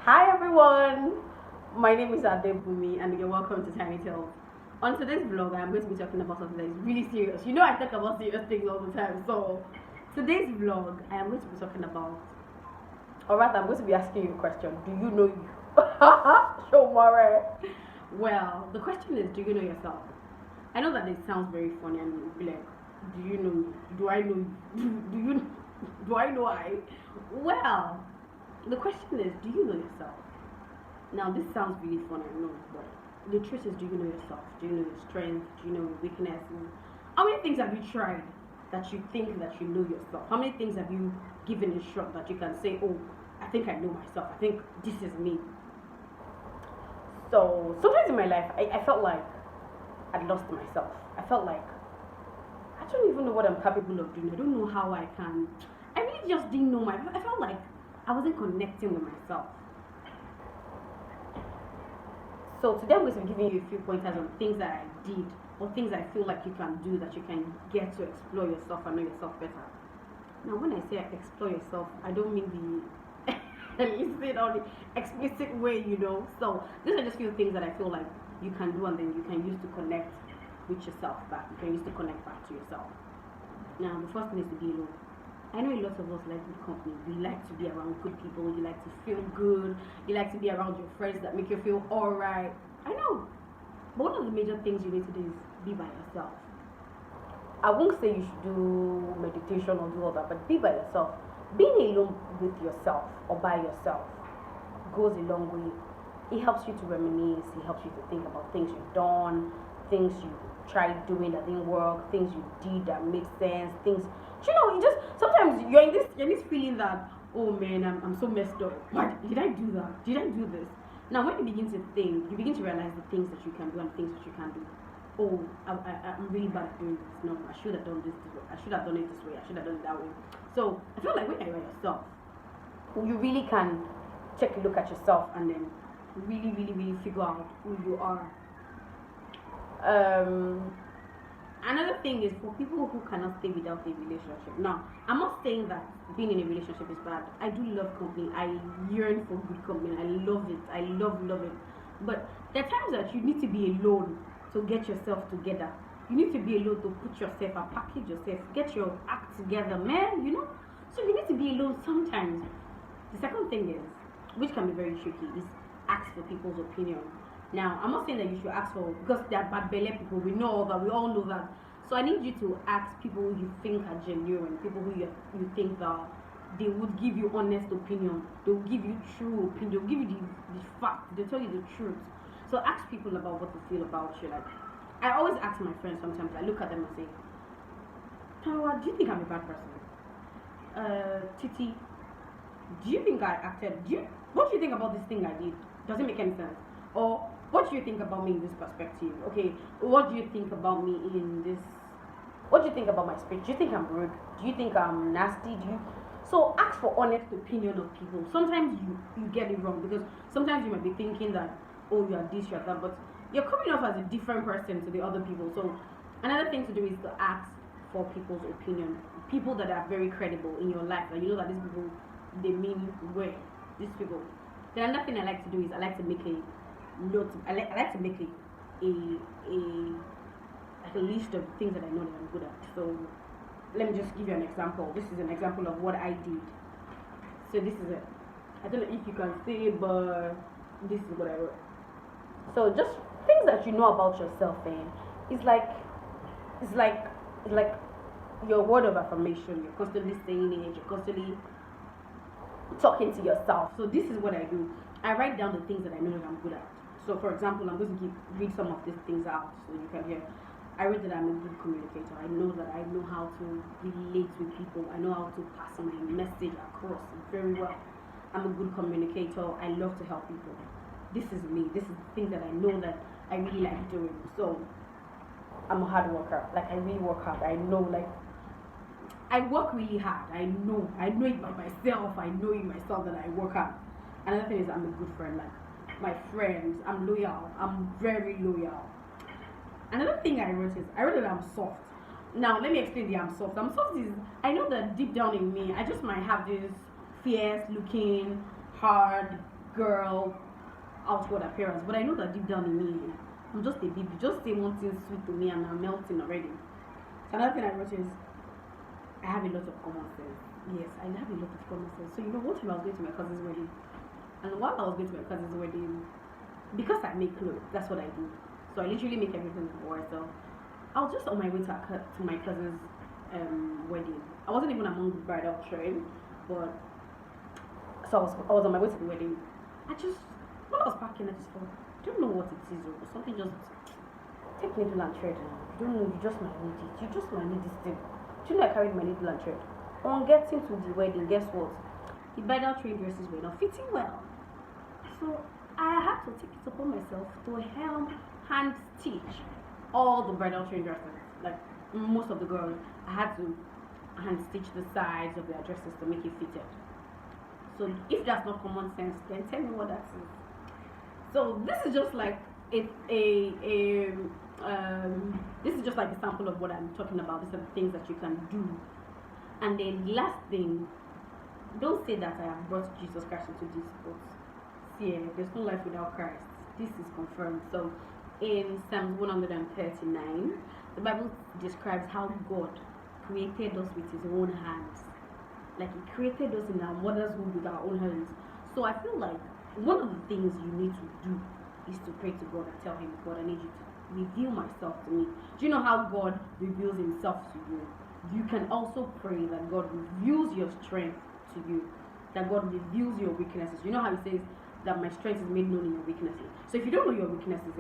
Hi everyone, my name is Adebumi and you're welcome to Tiny Tales. On today's vlog, I'm going to be talking about something that is really serious. You know I talk about serious things all the time, so today's vlog, I am going to be talking about, or rather, I'm going to be asking you a question. Do you know you? Show more. Well, the question is, do you know yourself? I know that it sounds very funny and you'll be like, do you know me? Do I know you? Do you? Do I know I? Well, the question is, do you know yourself? Now, this sounds really fun, I know, but the truth is, do you know yourself? Do you know your strength? Do you know your weaknesses? How many things have you tried that you think that you know yourself? How many things have you given a shot that you can say, oh, I think I know myself. I think this is me. So, sometimes in my life, I felt like I'd lost myself. I felt like I don't even know what I'm capable of doing. I don't know how I can. I really just didn't know I felt like I wasn't connecting with myself. So today I'm going to be giving you a few pointers on things that I did or things I feel like you can do that you can get to explore yourself and know yourself better. Now, when I say explore yourself, I don't mean the illicit or the explicit way, you know. So these are just few things that I feel like you can do and then you can use to connect with yourself back. You can use to connect back to yourself. Now, the first thing is to be alone. I know a lot of us like good company. We like to be around good people. You like to feel good. You like to be around your friends that make you feel alright. I know. But one of the major things you need to do is be by yourself. I won't say you should do meditation or do all that, but be by yourself. Being alone with yourself or by yourself goes a long way. It helps you to reminisce. It helps you to think about things you've done, things you tried doing that didn't work, things you did that made sense, things you know. You just sometimes you're in this feeling that, oh man, I'm so messed up. Why did I do that? Did I do this? Now when you begin to think, you begin to realize the things that you can do and things that you can't do. Oh, I'm really bad at doing this. No, I should have done this way. I should have done it this way. I should have done it that way. So I feel like when you're yourself, you really can take a look at yourself and then really figure out who you are. um Another thing is for people who cannot stay without a relationship. Now, I'm not saying that being in a relationship is bad. I do love company. I yearn for good company. I love it. I love it. But there are times that you need to be alone to get yourself together. You need to be alone to put yourself and package yourself, get your act together, man. You know. So you need to be alone sometimes. The second thing is, which can be very tricky, is ask for people's opinion. Now, I'm not saying that you should ask for, because they are bad belly people. We know all that. We all know that. So I need you to ask people who you think are genuine, people who you think that they would give you honest opinion. They will give you true opinion. They will give you the fact. They tell you the truth. So ask people about what they feel about you. Like I always ask my friends sometimes. I look at them and say, Tawa, do you think I'm a bad person? Titi, do you think I acted? What do you think about this thing I did? Does it make any sense? Or what do you think about me in this perspective? Okay, what do you think about me in this? What do you think about my speech? Do you think I'm rude? Do you think I'm nasty? Do you? So ask for honest opinion of people. Sometimes you get it wrong because sometimes you might be thinking that, oh, you are this, you are that, but you're coming off as a different person to the other people. So another thing to do is to ask for people's opinion. People that are very credible in your life, that you know that these people they mean well. These people. Then another thing I like to do is I like to make a note. I like to make a like a list of things that I know that I'm good at. So let me just give you an example. This is an example of what I did. So this is it. I don't know if you can see it, but this is what I wrote. So just things that you know about yourself, and it's like it's like it's like your word of affirmation. You're constantly saying it. You're constantly talking to yourself. So this is what I do. I write down the things that I know that I'm good at. So for example, I'm going to read some of these things out so you can hear. I read that I'm a good communicator. I know that I know how to relate with people. I know how to pass my message across very well. I'm a good communicator. I love to help people. This is me. This is the thing that I know that I really like doing. So I'm a hard worker. Like I really work hard. I know like I work really hard. I know it by myself. I know it myself that I work hard. Another thing is I'm a good friend. Like my friends, I'm loyal. I'm very loyal. Another thing I wrote is I wrote that I'm soft. Now let me explain the I'm soft. I'm soft is I know that deep down in me, I just might have this fierce looking, hard, girl outward appearance, but I know that deep down in me, I'm just a baby. Just say one thing sweet to me and I'm melting already. So another thing I wrote is I have a lot of common sense. Yes, I have a lot of common sense. So one time I was going to my cousin's wedding, and while I was going to my cousin's wedding, because I make clothes, that's what I do. So I literally make everything for myself. I was just on my way to my cousin's wedding. I wasn't even among the bridal train, but so I was on my way to the wedding. When I was packing, I just thought, I don't know what it is, or something just take needle and thread. You don't know, you just might need it. You just might need this thing. Do you know I carried my needle and thread? On getting to the wedding, guess what? The bridal train dresses were not fitting well. So I had to take it upon myself to hand stitch all the bridal train dresses. Like most of the girls, I had to hand stitch the sides of their dresses to make it fitted. So if that's not common sense, then tell me what that is. So this is just like this is just like a sample of what I'm talking about. These are the things that you can do. And then the last thing, don't say that I have brought Jesus Christ into this, but see, there's no life without Christ. This is confirmed. So in Psalms 139, the Bible describes how God created us with his own hands. Like he created us in our mother's womb with our own hands. So I feel like one of the things you need to do is to pray to God and tell him, God, I need you to reveal myself to me. Do you know how God reveals himself to you? You can also pray that God reveals your strength to you, that God reveals your weaknesses. You know how he says that my strength is made known in your weaknesses. So if you don't know your weaknesses,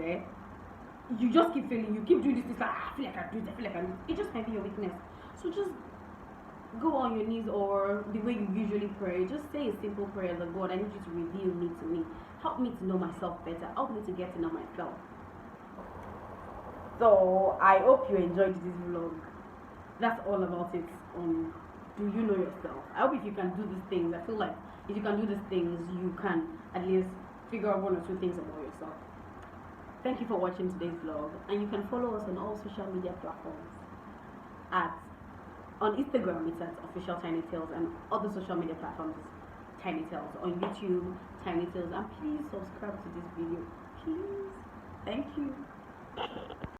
you just keep failing, you keep doing this, like, I feel like I do it, I feel like I do it. It just might be your weakness. So just go on your knees, or the way you usually pray, just say a simple prayer that God, I need you to reveal me to me. Help me to know myself better. Help me to get to know myself. So I hope you enjoyed this vlog. That's all about it. Do you know yourself? I hope if you can do these things, I feel like if you can do these things, you can at least figure out one or two things about yourself. Thank you for watching today's vlog, and you can follow us on all social media platforms. On Instagram, it's at official Tiny Tales, and other social media platforms is Tiny Tales. On YouTube, Tiny Tales, and please subscribe to this video, please. Thank you.